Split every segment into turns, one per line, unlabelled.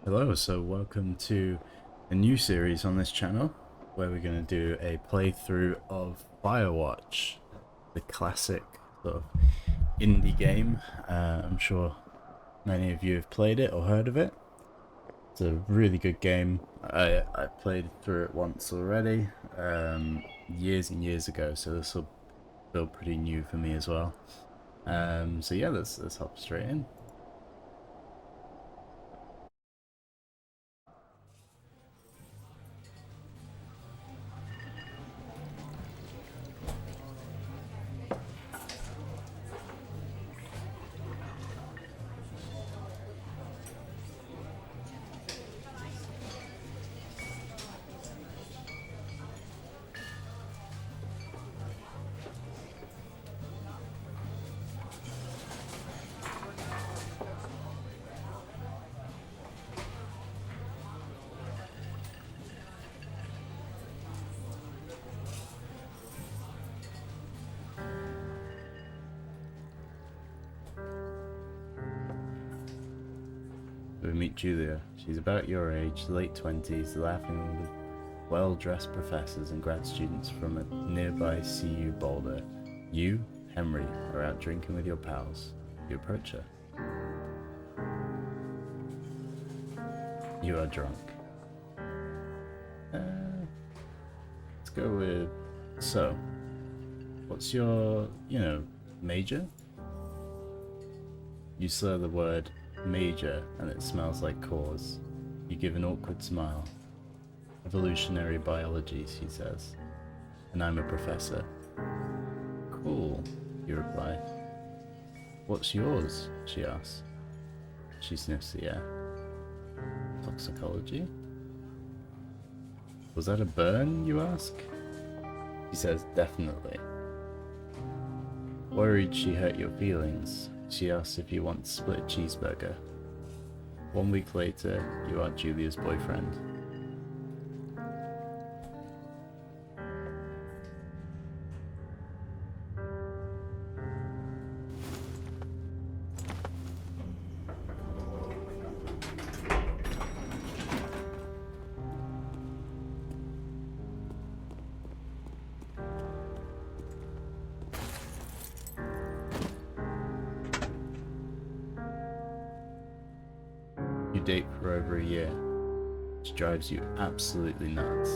Hello, so welcome to a new series on this channel where we're going to do a playthrough of Firewatch, the classic sort of indie game. I'm sure many of you have played it or heard of it. It's a really good game. I played through it once already, years and years ago, so this will feel pretty new for me as well. So yeah, let's hop straight in. We meet Julia. She's about your age, late 20s, laughing with well-dressed professors and grad students from a nearby CU Boulder. You, Henry, are out drinking with your pals. You approach her. You are drunk. Let's go with... So, what's your, major? You slur the word major and it smells like cause. You give an awkward smile. Evolutionary biology, she says. And I'm a professor. Cool, you reply. What's yours? She asks. She sniffs the air. Toxicology? Was that a burn, you ask? She says, definitely. Worried she hurt your feelings, she asks if you want to split a cheeseburger. 1 week later, you are Julia's boyfriend. You date for over a year, which drives you absolutely nuts.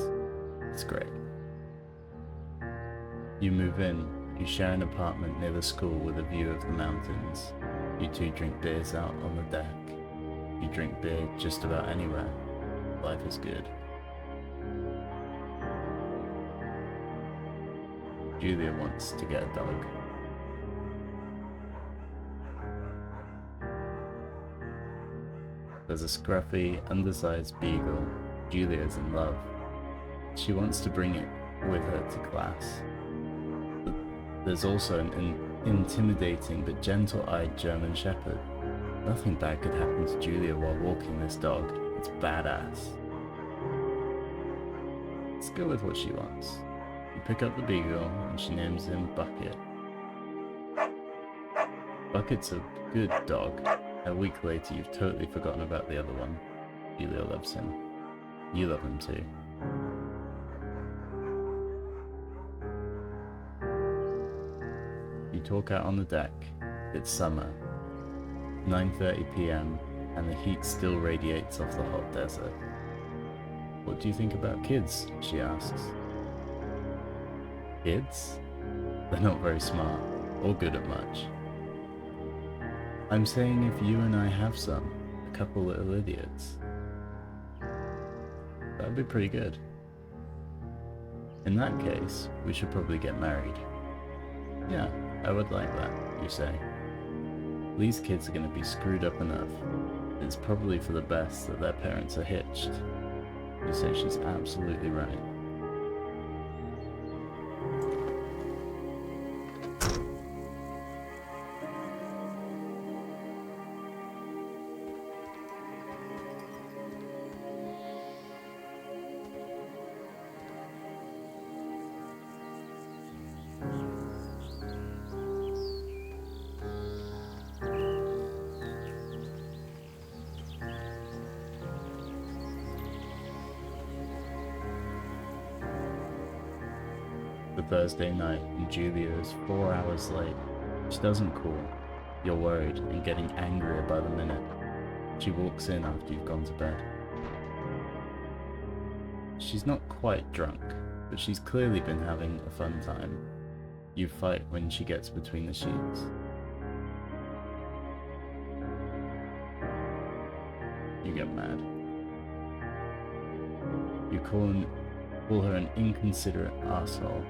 It's great. You move in, you share an apartment near the school with a view of the mountains. You two drink beers out on the deck. You drink beer just about anywhere. Life is good. Julia wants to get a dog. There's a scruffy, undersized beagle. Julia's in love. She wants to bring it with her to class. But there's also an intimidating but gentle-eyed German shepherd. Nothing bad could happen to Julia while walking this dog. It's badass. Let's go with what she wants. You pick up the beagle and she names him Bucket. Bucket's a good dog. A week later, you've totally forgotten about the other one. Julia loves him. You love him too. You talk out on the deck. It's summer. 9:30 p.m. and the heat still radiates off the hot desert. What do you think about kids? She asks. Kids? They're not very smart or good at much. I'm saying if you and I have some, a couple little idiots, that'd be pretty good. In that case, we should probably get married. Yeah, I would like that, you say. These kids are going to be screwed up enough. It's probably for the best that their parents are hitched. You say she's absolutely right. The Thursday night, and Julia is 4 hours late. She doesn't call. You're worried and getting angrier by the minute. She walks in after you've gone to bed. She's not quite drunk, but she's clearly been having a fun time. You fight when she gets between the sheets. You get mad. You call her an inconsiderate asshole.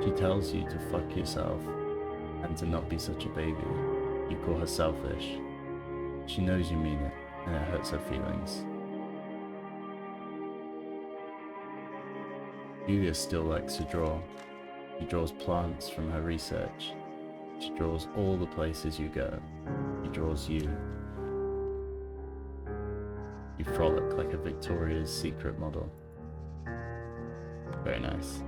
She tells you to fuck yourself and to not be such a baby. You call her selfish. She knows you mean it, and it hurts her feelings. Julia still likes to draw. She draws plants from her research. She draws all the places you go. She draws you. You frolic like a Victoria's Secret model. Very nice.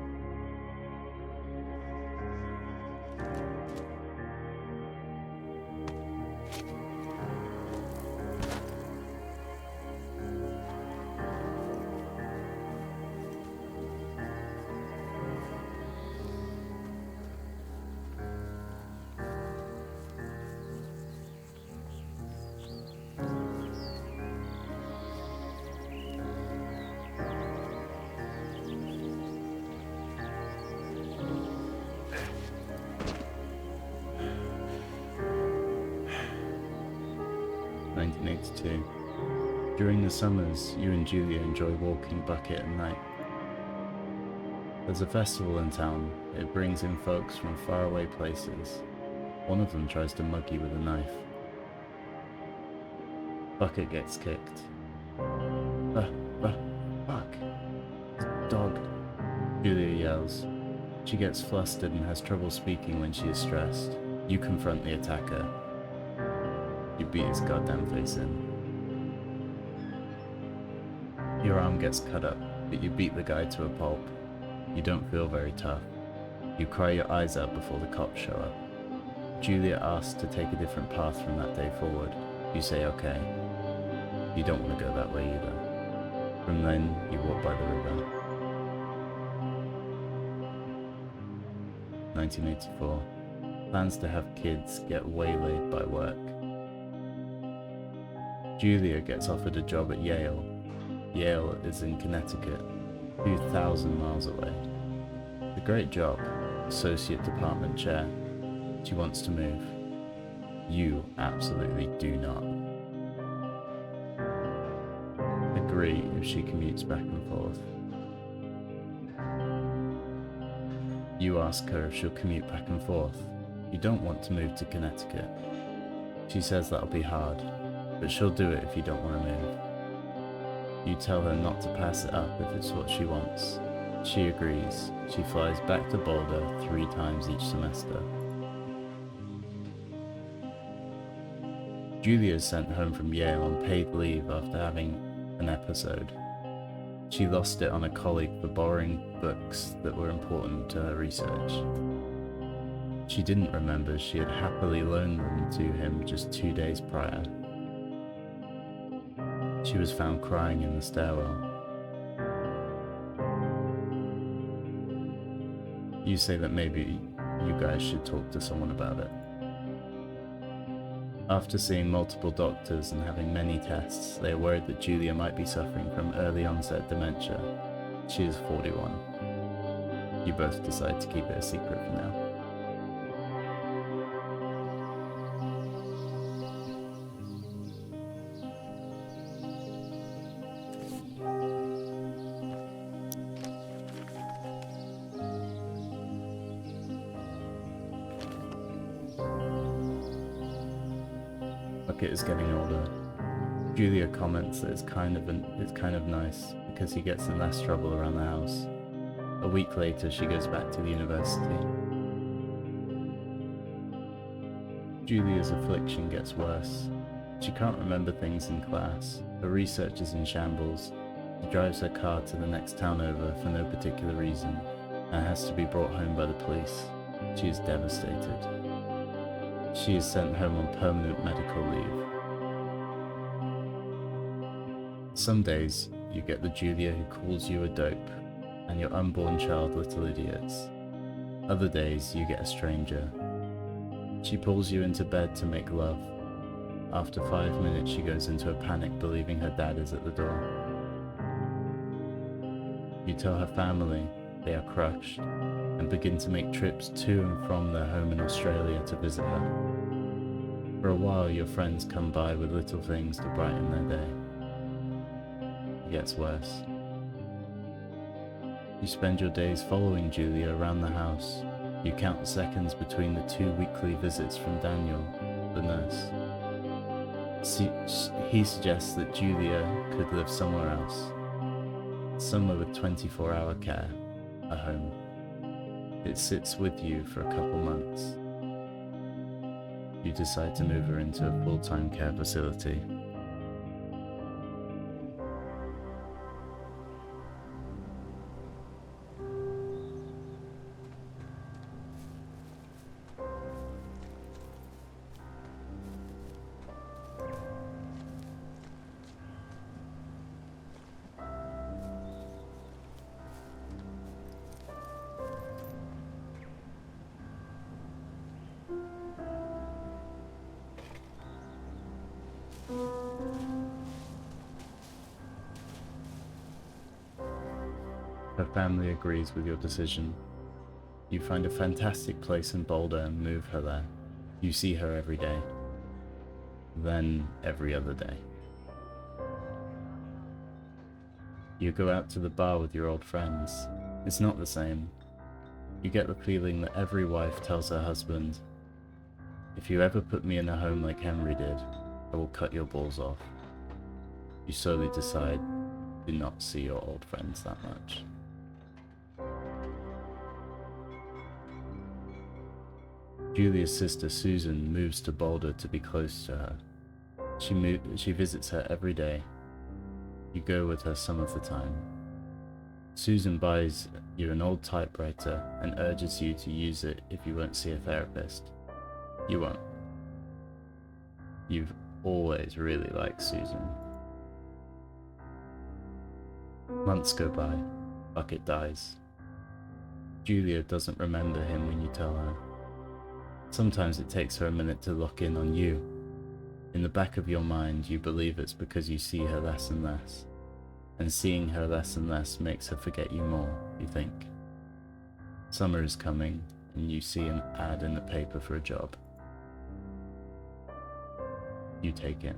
During the summers, you and Julia enjoy walking Bucket at night. There's a festival in town. It brings in folks from faraway places. One of them tries to mug you with a knife. Bucket gets kicked. Fuck. Dog. Julia yells. She gets flustered and has trouble speaking when she is stressed. You confront the attacker. You beat his goddamn face in. Your arm gets cut up, but you beat the guy to a pulp. You don't feel very tough. You cry your eyes out before the cops show up. Julia asks to take a different path from that day forward. You say okay. You don't want to go that way either. From then, you walk by the river. 1984. Plans to have kids get waylaid by work. Julia gets offered a job at Yale. Yale is in Connecticut, 2,000 miles away. A great job, associate department chair. She wants to move. You absolutely do not. Agree if she commutes back and forth. You ask her if she'll commute back and forth. You don't want to move to Connecticut. She says that'll be hard, but she'll do it if you don't want to move. You tell her not to pass it up if it's what she wants. She agrees. She flies back to Boulder 3 times each semester. Julia is sent home from Yale on paid leave after having an episode. She lost it on a colleague for borrowing books that were important to her research. She didn't remember she had happily loaned them to him just 2 days prior. She was found crying in the stairwell. You say that maybe you guys should talk to someone about it. After seeing multiple doctors and having many tests, they are worried that Julia might be suffering from early onset dementia. She is 41. You both decide to keep it a secret for now. Bucket is getting older. Julia comments that it's kind of nice because he gets in less trouble around the house. A week later, she goes back to the university. Julia's affliction gets worse. She can't remember things in class. Her research is in shambles. She drives her car to the next town over for no particular reason and has to be brought home by the police. She is devastated. She is sent home on permanent medical leave. Some days, you get the Julia who calls you a dope, and your unborn child little idiots. Other days, you get a stranger. She pulls you into bed to make love. After 5 minutes, she goes into a panic, believing her dad is at the door. You tell her family they are crushed and begin to make trips to and from their home in Australia to visit her. For a while, your friends come by with little things to brighten their day. It gets worse. You spend your days following Julia around the house. You count seconds between the 2 weekly visits from Daniel, the nurse. He suggests that Julia could live somewhere else, somewhere with 24-hour care, a home. It sits with you for a couple months. You decide to move her into a full-time care facility. Her family agrees with your decision. You find a fantastic place in Boulder and move her there. You see her every day. Then every other day. You go out to the bar with your old friends. It's not the same. You get the feeling that every wife tells her husband, "If you ever put me in a home like Henry did, I will cut your balls off." You slowly decide to not see your old friends that much. Julia's sister Susan moves to Boulder to be close to her. She visits her every day. You go with her some of the time. Susan buys you an old typewriter and urges you to use it if you won't see a therapist. You won't. You've always really liked Susan. Months go by. Bucket dies. Julia doesn't remember him when you tell her. Sometimes it takes her a minute to lock in on you. In the back of your mind, you believe it's because you see her less and less. And seeing her less and less makes her forget you more, you think. Summer is coming, and you see an ad in the paper for a job. You take it.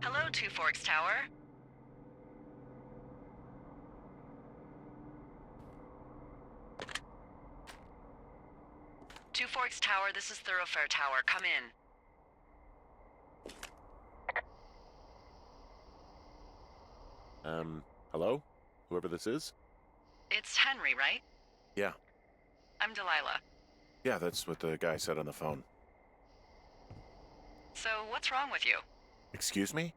Hello, Two Forks Tower. Two Forks Tower, this is Thoroughfare Tower. Come in.
Hello? Whoever this is?
It's Henry, right?
Yeah.
I'm Delilah.
Yeah, that's what the guy said on the phone.
So, what's wrong with you?
Excuse me?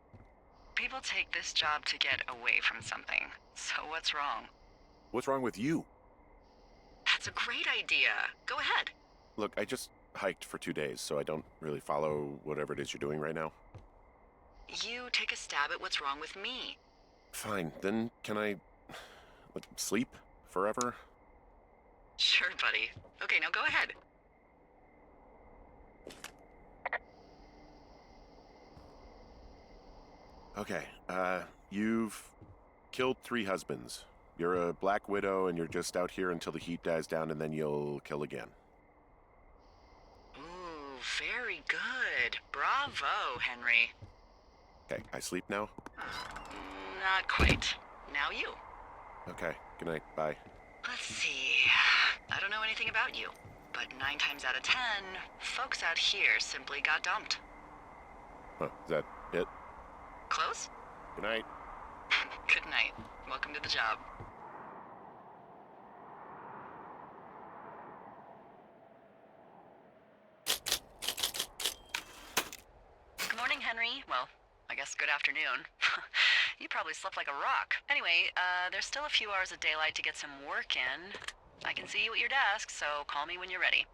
People take this job to get away from something. So, what's wrong?
What's wrong with you?
That's a great idea. Go ahead.
Look, I just hiked for 2 days, so I don't really follow whatever it is you're doing right now.
You take a stab at what's wrong with me.
Fine, then can I sleep forever?
Sure, buddy. Okay, now go ahead.
Okay, you've killed 3 husbands. You're a black widow and you're just out here until the heat dies down and then you'll kill again.
Ooh, very good. Bravo, Henry.
Okay, I sleep now?
Not quite. Now you.
Okay, good night. Bye.
Let's see. I don't know anything about you, but 9 times out of 10, folks out here simply got dumped.
Huh, is that it?
Close?
Good night.
Good night. Welcome to the job. Good morning, Henry. Well, I guess good afternoon. You probably slept like a rock. Anyway, there's still a few hours of daylight to get some work in. I can see you at your desk, so call me when you're ready.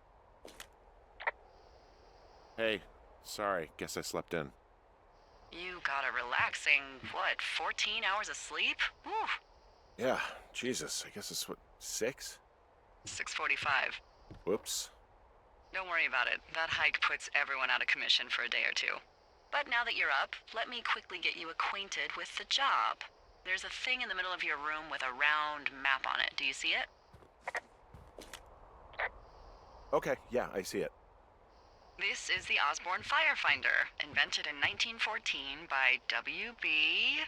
Hey, sorry. Guess I slept in.
You got a relaxing, 14 hours of sleep? Whew.
Yeah, Jesus. I guess it's what, 6?
6:45.
Whoops.
Don't worry about it. That hike puts everyone out of commission for a day or two. But now that you're up, let me quickly get you acquainted with the job. There's a thing in the middle of your room with a round map on it. Do you see it?
Okay, yeah, I see it.
This is the Osborne Firefinder, invented in 1914 by W.B.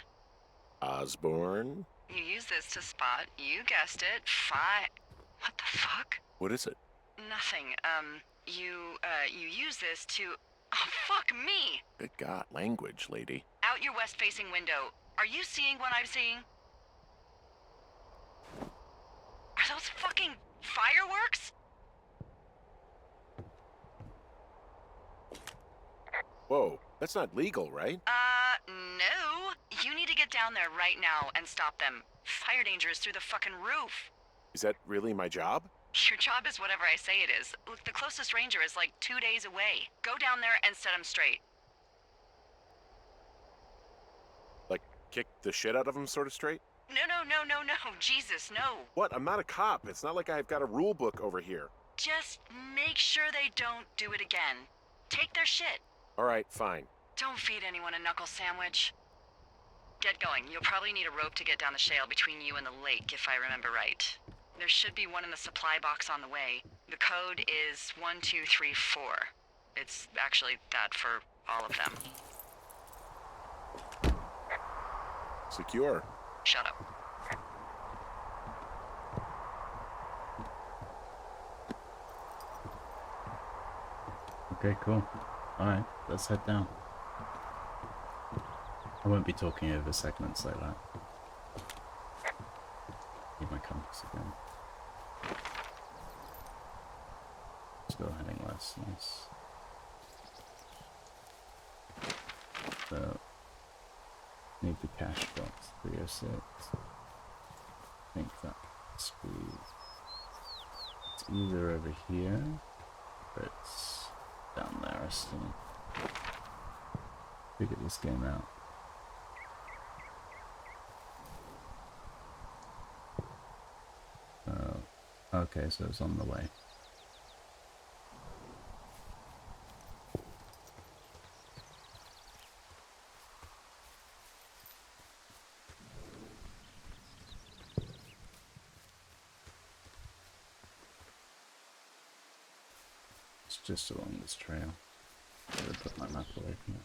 Osborne?
You use this to spot, you guessed it, What the fuck?
What is it?
Nothing. You use this to... Oh, fuck me!
Good God, language, lady.
Out your west-facing window. Are you seeing what I'm seeing? Are those fucking fireworks?
Whoa, that's not legal, right?
No. You need to get down there right now and stop them. Fire danger is through the fucking roof.
Is that really my job?
Your job is whatever I say it is. Look, the closest ranger is like 2 days away. Go down there and set him straight.
Like, kick the shit out of him sort of straight?
No. Jesus, no.
What? I'm not a cop. It's not like I've got a rule book over here.
Just make sure they don't do it again. Take their shit.
All right, fine.
Don't feed anyone a knuckle sandwich. Get going. You'll probably need a rope to get down the shale between you and the lake, if I remember right. There should be one in the supply box on the way. The code is 1234. It's actually that for all of them.
Secure.
Shut up.
Okay, cool. Alright, let's head down. I won't be talking over segments like that. Need my compass again. Still heading west, nice. So, need the cash box, 306. I think that's it's either over here, or it's down there, I still figure this game out. Okay, so it's on the way. It's just along this trail. I'm gonna put my map away from it.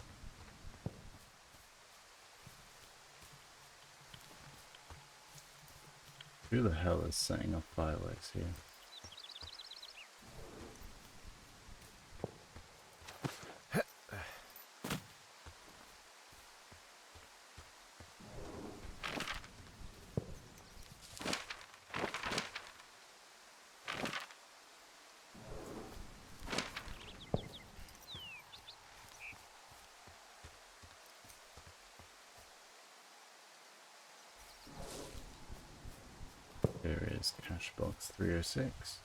Who the hell is setting off fireworks here? There is cash box 306.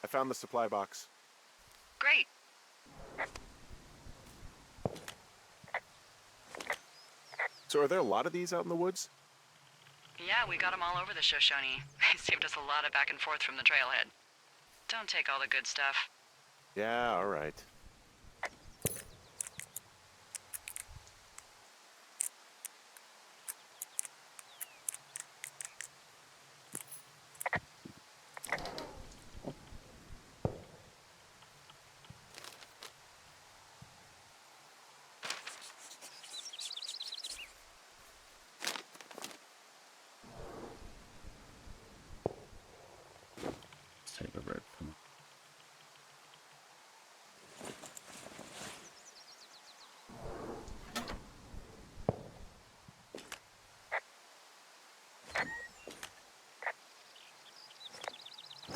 I found the supply box.
Great.
So are there a lot of these out in the woods?
Yeah, we got them all over the Shoshone. They saved us a lot of back and forth from the trailhead. Don't take all the good stuff.
Yeah, all right.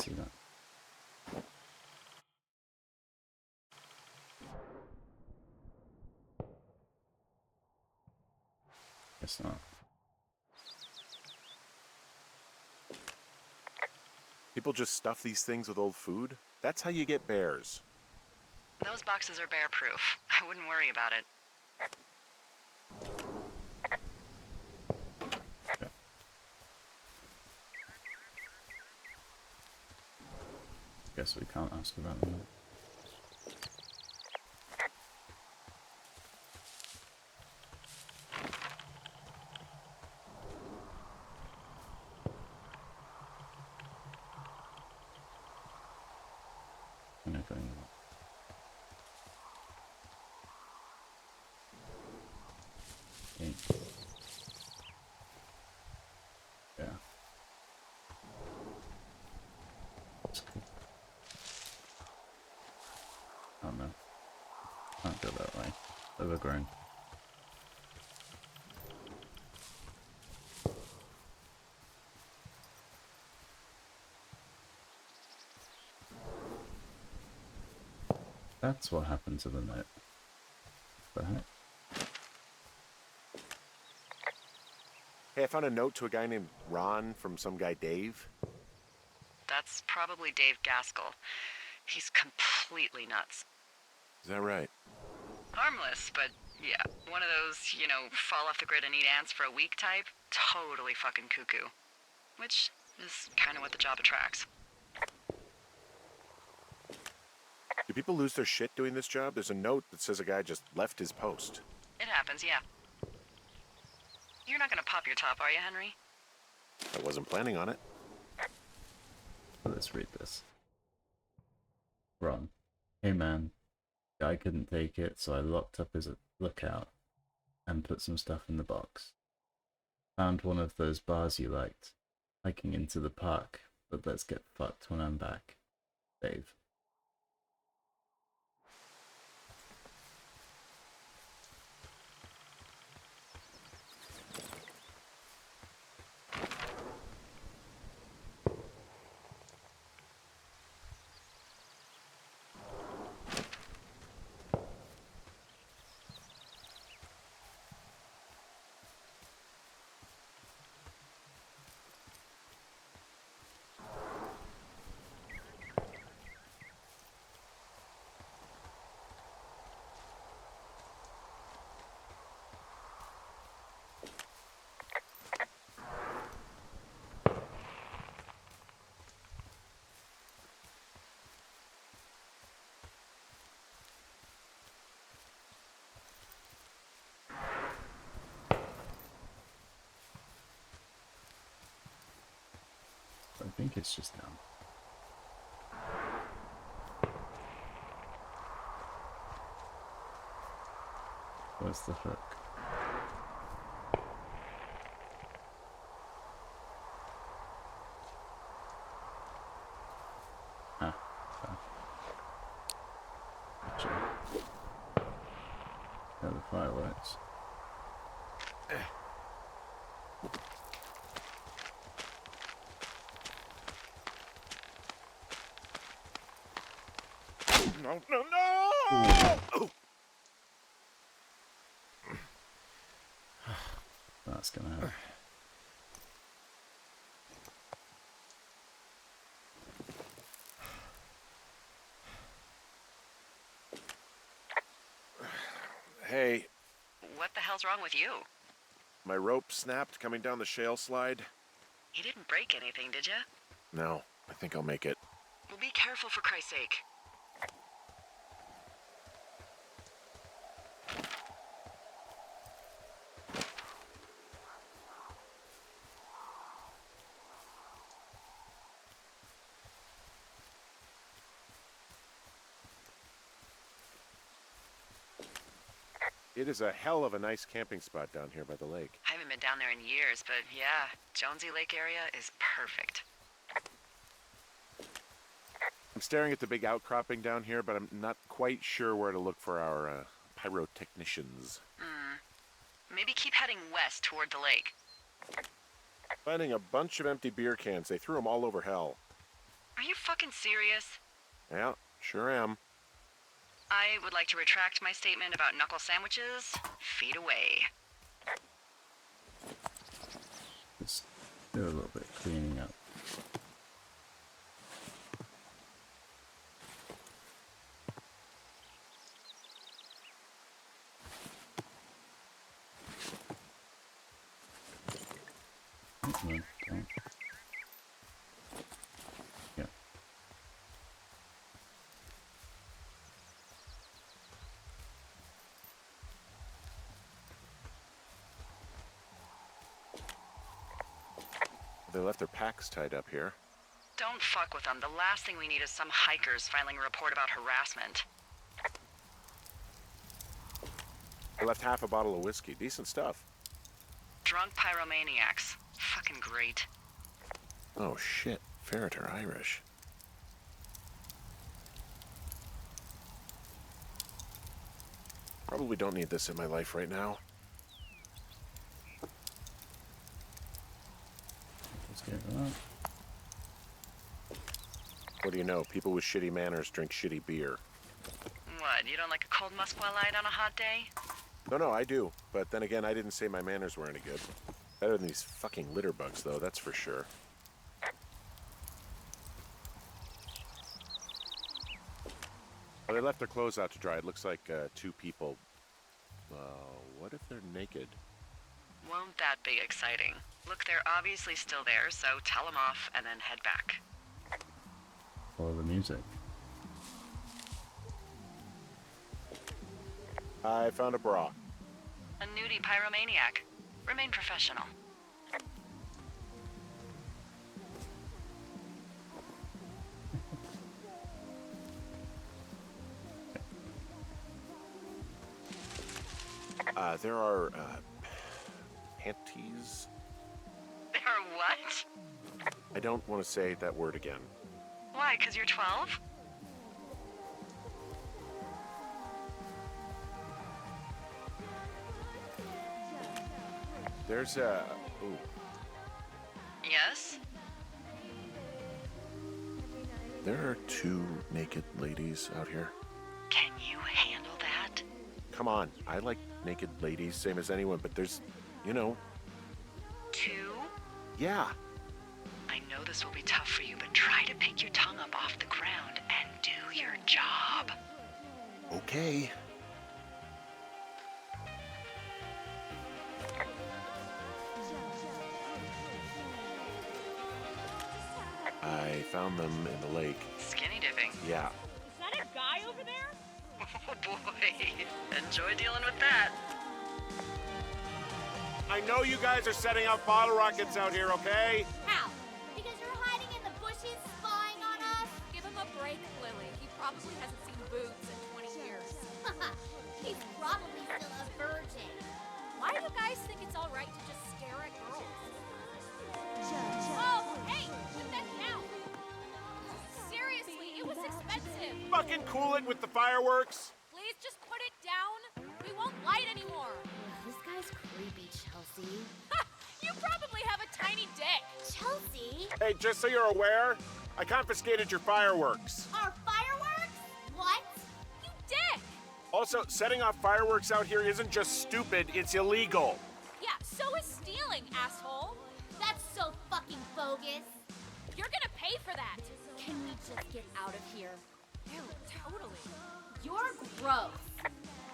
see that. Guess not.
People just stuff these things with old food? That's how you get bears.
Those boxes are bear-proof. I wouldn't worry about it.
Okay. Guess we can't ask about them. I'm not going to. Okay. Yeah. That's cool. Oh no. Can't go that way. Overgrown. That's what happened to the note. The heck?
Hey, I found a note to a guy named Ron from some guy Dave.
That's probably Dave Gaskell. He's completely nuts.
Is that right?
Harmless, but yeah, one of those, fall off the grid and eat ants for a week type. Totally fucking cuckoo. Which is kind of what the job attracts.
Do people lose their shit doing this job? There's a note that says a guy just left his post.
It happens, yeah. You're not gonna pop your top, are you, Henry?
I wasn't planning on it.
Let's read this. Ron. Hey man. Guy couldn't take it, so I locked up his lookout and put some stuff in the box. Found one of those bars you liked. Hiking into the park, but let's get fucked when I'm back. Dave. I think it's just down. Where's the hook? Ah, okay. Gotcha. Yeah, the fireworks.
No, no, no! Oh.
That's gonna hurt.
Hey,
What the hell's wrong with you?
my rope snapped coming down the shale slide.
You didn't break anything, did you?
No, I think I'll make it.
Well, be careful for Christ's sake.
It is a hell of a nice camping spot down here by the lake.
I haven't been down there in years, but yeah, Jonesy Lake area is perfect.
I'm staring at the big outcropping down here, but I'm not quite sure where to look for our pyrotechnicians.
Maybe keep heading west toward the lake.
Finding a bunch of empty beer cans. They threw them all over hell.
Are you fucking serious?
Yeah, sure am.
I would like to retract my statement about knuckle sandwiches. Feet away.
Just do a little bit of cleaning up. No, don't. Yeah.
They left their packs tied up here.
Don't fuck with them. The last thing we need is some hikers filing a report about harassment.
They left half a bottle of whiskey. Decent stuff.
Drunk pyromaniacs. Fucking great.
Oh shit. Ferret are Irish. Probably don't need this in my life right now.
Let's get that.
What do you know? People with shitty manners drink shitty beer.
What, you don't like a cold Musqua Light on a hot day?
No, I do. But then again, I didn't say my manners were any good. Better than these fucking litter bugs, though, that's for sure. Well, they left their clothes out to dry. It looks like two people. What if they're naked?
Won't that be exciting? Look, they're obviously still there, so tell them off and then head back.
Follow the music.
I found a bra.
A nudie pyromaniac. Remain professional.
There are, panties?
They are what?
I don't want to say that word again.
Why, 'cause you're 12?
There's a... Ooh.
Yes?
There are two naked ladies out here.
Can you handle that?
Come on, I like naked ladies, same as anyone, but there's, you know...
Two?
Yeah.
I know this will be tough for you, but try to pick your tongue up off the ground and do your job.
Okay. I found them in the lake.
Skinny dipping.
Yeah.
Is that a guy over there?
Oh boy. Enjoy dealing with that.
I know you guys are setting up bottle rockets out here, okay?
How? Because you're hiding in the bushes spying on us?
Give him a break, Lily. He probably hasn't seen boobs in 20 years.
He's probably still a virgin.
Why do you guys think it's all right to just stare at girls? Oh, hey, put that down. Seriously, it was expensive.
Fucking cool it with the fireworks.
Please just put it down. We won't light anymore.
This guy's creepy, Chelsea.
You probably have a tiny dick.
Chelsea?
Hey, just so you're aware, I confiscated your fireworks.
Our fireworks? What?
You dick.
Also, setting off fireworks out here isn't just stupid, it's illegal.
Yeah, so is stealing, asshole.
That's so fucking bogus.
You're gonna pay for that.
Can we just get out of here?
Ew, totally.
You're gross.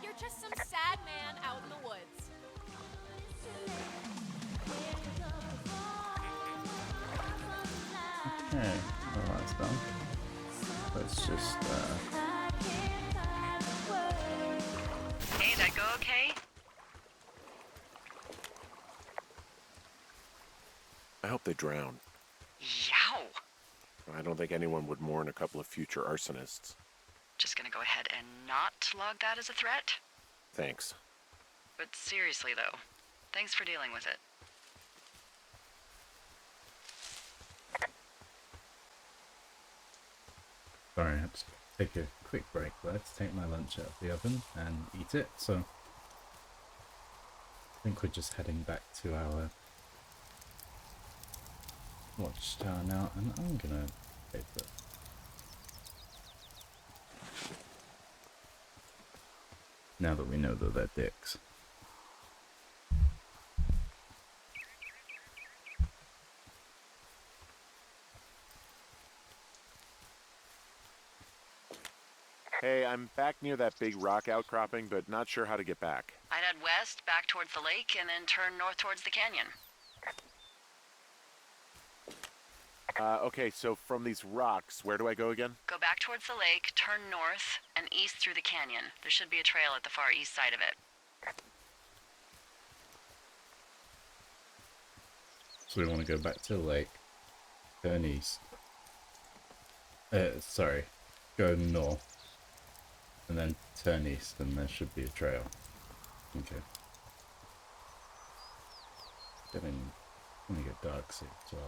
You're just some sad man out in the woods.
Okay, well that's done. Let's just,
Hey, that go okay?
I hope they drown.
Yow.
I don't think anyone would mourn a couple of future arsonists.
Just gonna go ahead and not log that as a threat?
Thanks.
But seriously though, thanks for dealing with it.
sorry, I had to take a quick break there to take my lunch out of the oven and eat it, so I think we're just heading back to our watchtower now, and I'm gonna paper. Now that we know that they're dicks.
Hey, I'm back near that big rock outcropping, but not sure how to get back.
I'd head west, back towards the lake, and then turn north towards the canyon.
Okay, so from these rocks, where do I go again?
Go back towards the lake, turn north, and east through the canyon. There should be a trail at the far east side of it.
So we want to go back to the lake, turn east. Sorry, go north, and then turn east, and there should be a trail. Okay. Getting get dark soon as well.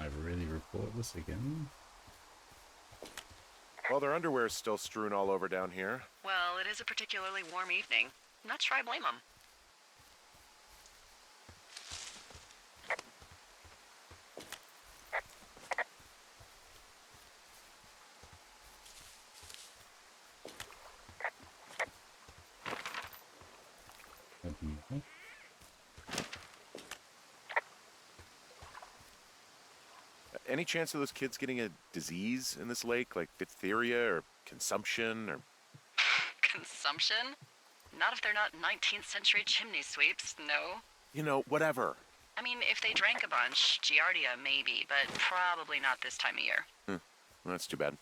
I really report this again?
Well, their underwear is still strewn all over down here.
Well, it is a particularly warm evening. Not sure I blame them.
Any chance of those kids getting a disease in this lake, like diphtheria or consumption or...
Consumption? Not if they're not 19th century chimney sweeps, no.
You know, whatever.
I mean, if they drank a bunch, Giardia maybe, but probably not this time of year.
Well, that's too bad.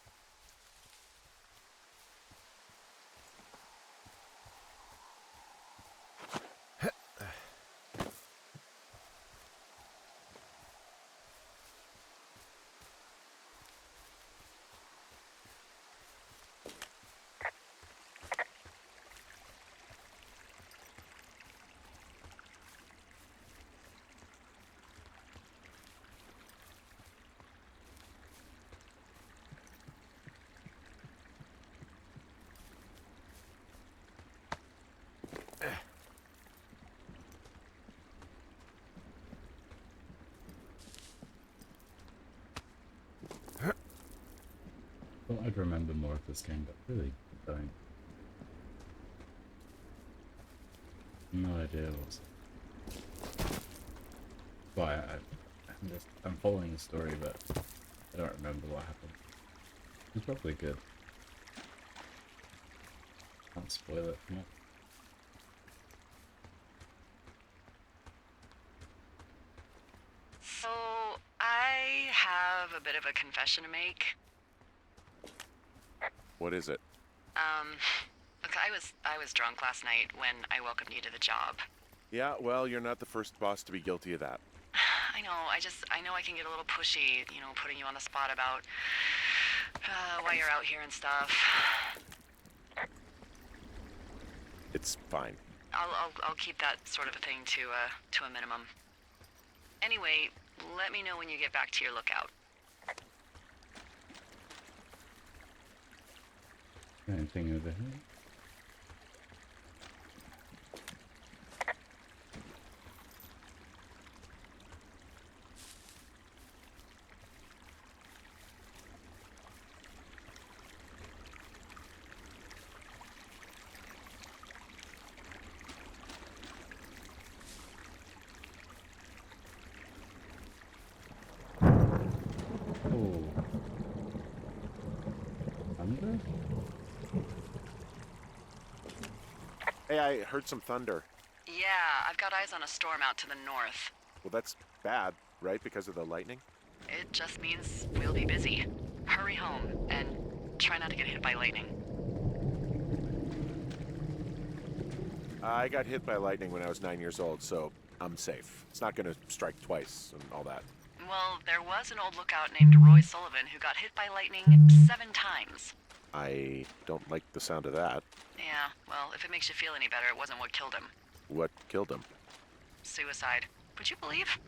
Thought I'd remember more of this game, but really don't. No idea what's... Why, I'm following the story, but I don't remember what happened. It's probably good. Can't spoil it for me.
So, I have a bit of a confession to make.
What is it?
Look, I was drunk last night when I welcomed you to the job.
Yeah, well, you're not the first boss to be guilty of that.
I know, I know I can get a little pushy, you know, putting you on the spot about why you're out here and stuff.
It's fine.
I'll keep that sort of a thing to a minimum. Anyway, let me know when you get back to your lookout.
Anything over here? Oh. Thunder?
Hey, I heard some thunder.
Yeah, I've got eyes on a storm out to the north.
Well, that's bad, right? Because of the lightning?
It just means we'll be busy. Hurry home, and try not to get hit by lightning.
I got hit by lightning when I was 9 years old, so I'm safe. It's not gonna strike twice and all that.
Well, there was an old lookout named Roy Sullivan who got hit by lightning 7 times.
I don't like the sound of that.
Yeah, well, if it makes you feel any better, it wasn't what killed him.
What killed him?
Suicide. Would you believe?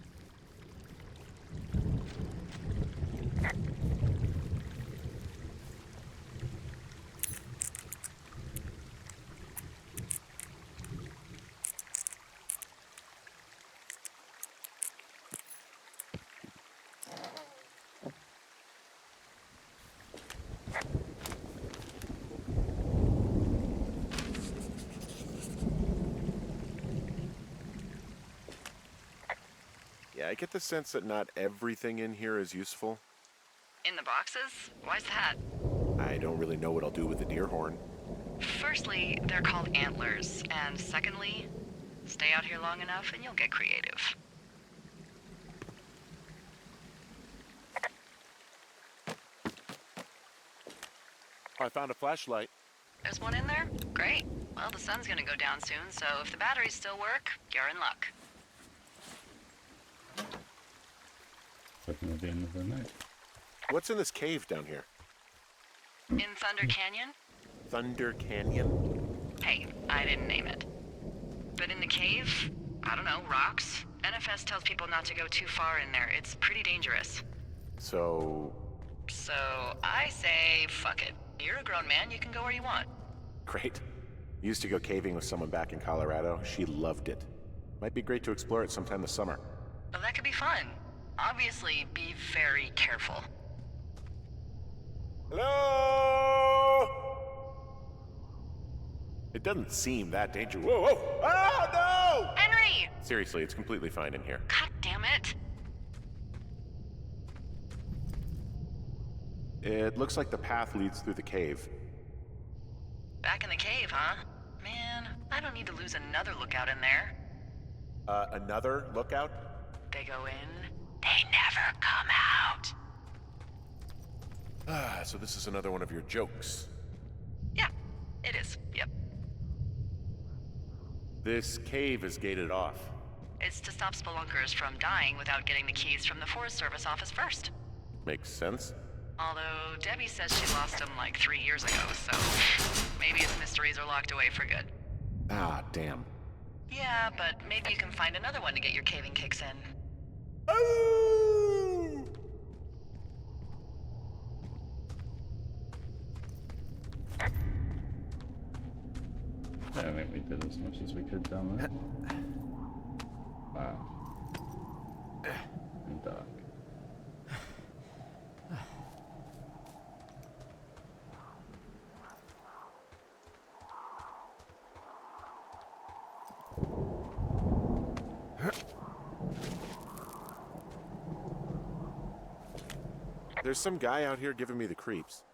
Yeah, I get the sense that not everything in here is useful.
In the boxes? Why's that?
I don't really know what I'll do with the deer horn.
Firstly, they're called antlers, and secondly, stay out here long enough and you'll get creative.
I found a flashlight.
There's one in there? Great. Well, the sun's gonna go down soon, so if the batteries still work, you're in luck.
Looking at the end of the night.
What's in this cave down here?
In Thunder Canyon?
Thunder Canyon?
Hey, I didn't name it. But in the cave, I don't know, rocks? NFS tells people not to go too far in there. It's pretty dangerous.
So,
So I say, fuck it. You're a grown man, you can go where you want.
great. Used to go caving with someone back in Colorado. She loved it. Might be great to explore it sometime this summer.
Well, that could be fun. Obviously, be very careful.
Hello? It doesn't seem that dangerous. Whoa, whoa! Oh, no!
Henry!
Seriously, it's completely fine in here.
God damn it.
It looks like the path leads through the cave.
Back in the cave, huh? Man, I don't need to lose another lookout in there.
Another lookout?
They go in, they never come out.
Ah, so this is another one of your jokes.
Yeah, it is. Yep.
This cave is gated off.
It's to stop spelunkers from dying without getting the keys from the Forest Service office first.
Makes sense.
Although Debbie says she lost them like 3 years ago, so maybe its mysteries are locked away for good.
Ah, damn.
Yeah, but maybe you can find another one to get your caving kicks in.
Oh!
I think we did as much as we could down there. Wow. And dark.
There's some guy out here giving me the creeps.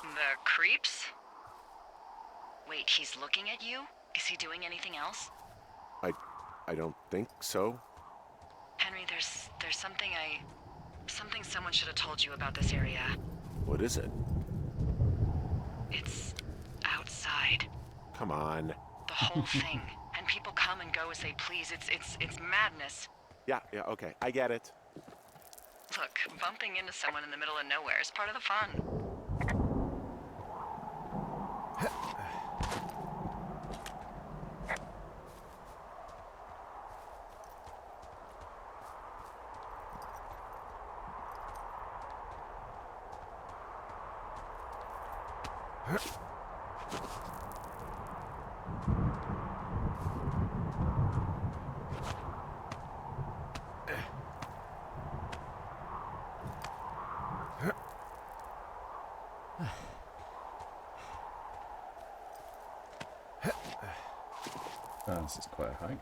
The creeps? Wait, he's looking at you? Is he doing anything else?
I don't think so.
Henry, there's something something someone should have told you about this area.
What is it?
It's outside.
Come on.
The whole thing. And people come and go as they please. It's madness.
Yeah, okay. I get it.
Look, bumping into someone in the middle of nowhere is part of the fun.
Oh, this is quite a hike.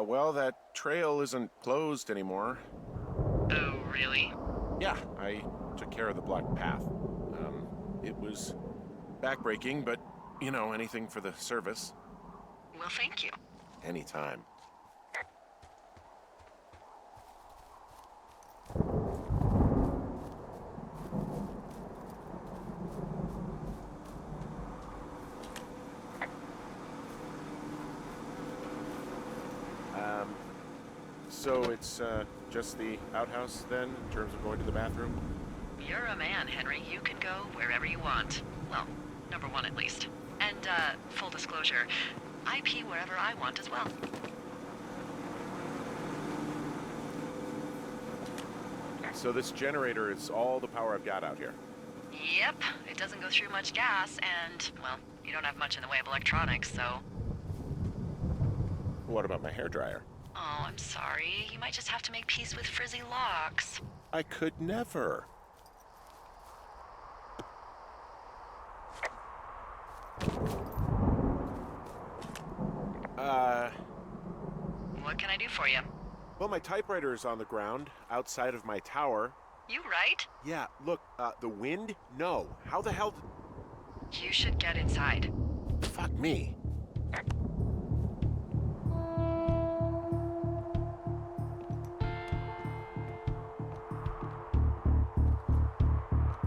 Well, that trail isn't closed anymore.
Oh, really?
Yeah, I took care of the blocked path. It was backbreaking, but, you know, anything for the service.
Well, thank you.
Anytime. So it's just the outhouse then, in terms of going to the bathroom?
You're a man, Henry. You can go wherever you want. Well, number one at least. And, full disclosure, I pee wherever I want as well.
So this generator is all the power I've got out here.
Yep, it doesn't go through much gas, and, well, you don't have much in the way of electronics, so...
What about my hairdryer?
Oh, I'm sorry. You might just have to make peace with frizzy locks.
I could never.
What can I do for you?
Well, my typewriter is on the ground, outside of my tower.
You right?
Yeah, look, the wind? No. How the hell...
You should get inside.
Fuck me.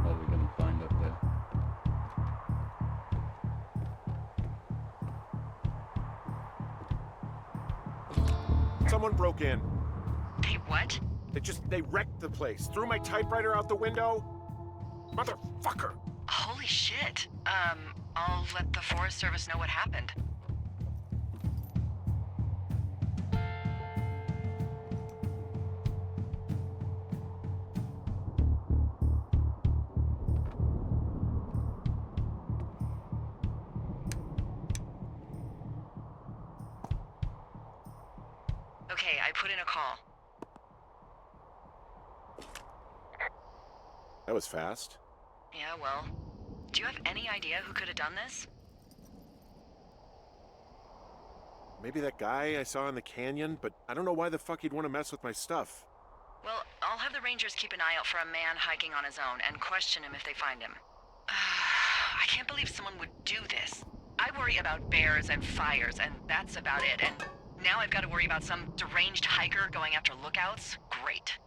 What are we gonna find up there?
Someone broke in.
Hey, what?
They wrecked the place. Threw my typewriter out the window. Motherfucker.
Holy shit. I'll let the Forest Service know what happened. Okay, I put in a call.
That was fast.
Yeah, well, do you have any idea who could have done this?
Maybe that guy I saw in the canyon, but I don't know why the fuck he'd want to mess with my stuff.
Well, I'll have the Rangers keep an eye out for a man hiking on his own and question him if they find him. I can't believe someone would do this. I worry about bears and fires, and that's about it, and now I've got to worry about some deranged hiker going after lookouts? Great.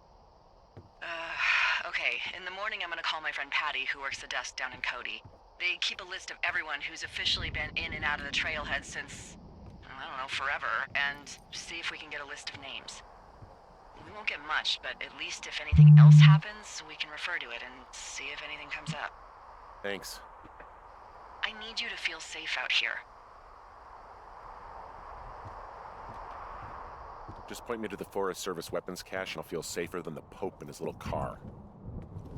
Okay, in the morning I'm gonna call my friend Patty, who works the desk down in Cody. They keep a list of everyone who's officially been in and out of the trailhead since, I don't know, forever, and see if we can get a list of names. We won't get much, but at least if anything else happens, we can refer to it and see if anything comes up.
Thanks.
I need you to feel safe out here.
Just point me to the Forest Service weapons cache and I'll feel safer than the Pope in his little car.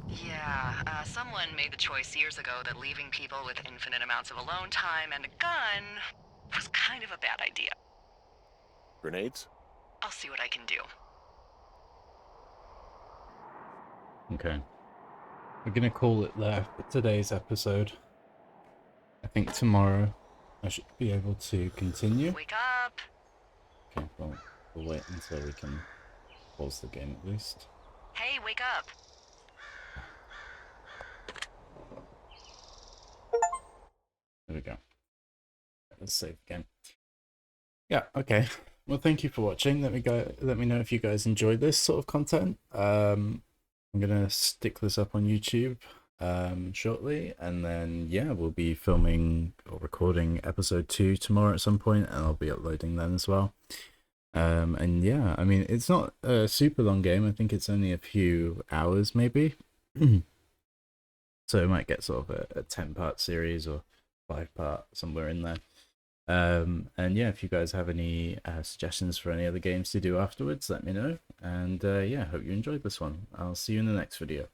Yeah, someone made the choice years ago that leaving people with infinite amounts of alone time and a gun was kind of a bad idea.
Grenades?
I'll see what I can do.
Okay. We're gonna call it there for today's episode. I think tomorrow I should be able to continue.
Wake up!
Okay, well, we'll wait until we can pause the game at least.
Hey, wake up!
There we go. Let's save again. Yeah, okay. Well, thank you for watching. Let me know if you guys enjoyed this sort of content. I'm gonna stick this up on YouTube shortly, and then yeah, we'll be filming or recording episode 2 tomorrow at some point, and I'll be uploading then as well. And yeah, I mean, it's not a super long game. I think it's only a few hours maybe. So it might get sort of a 10-part series or 5-part, somewhere in there. And yeah, if you guys have any suggestions for any other games to do afterwards, let me know. And yeah, hope you enjoyed this one. I'll see you in the next video.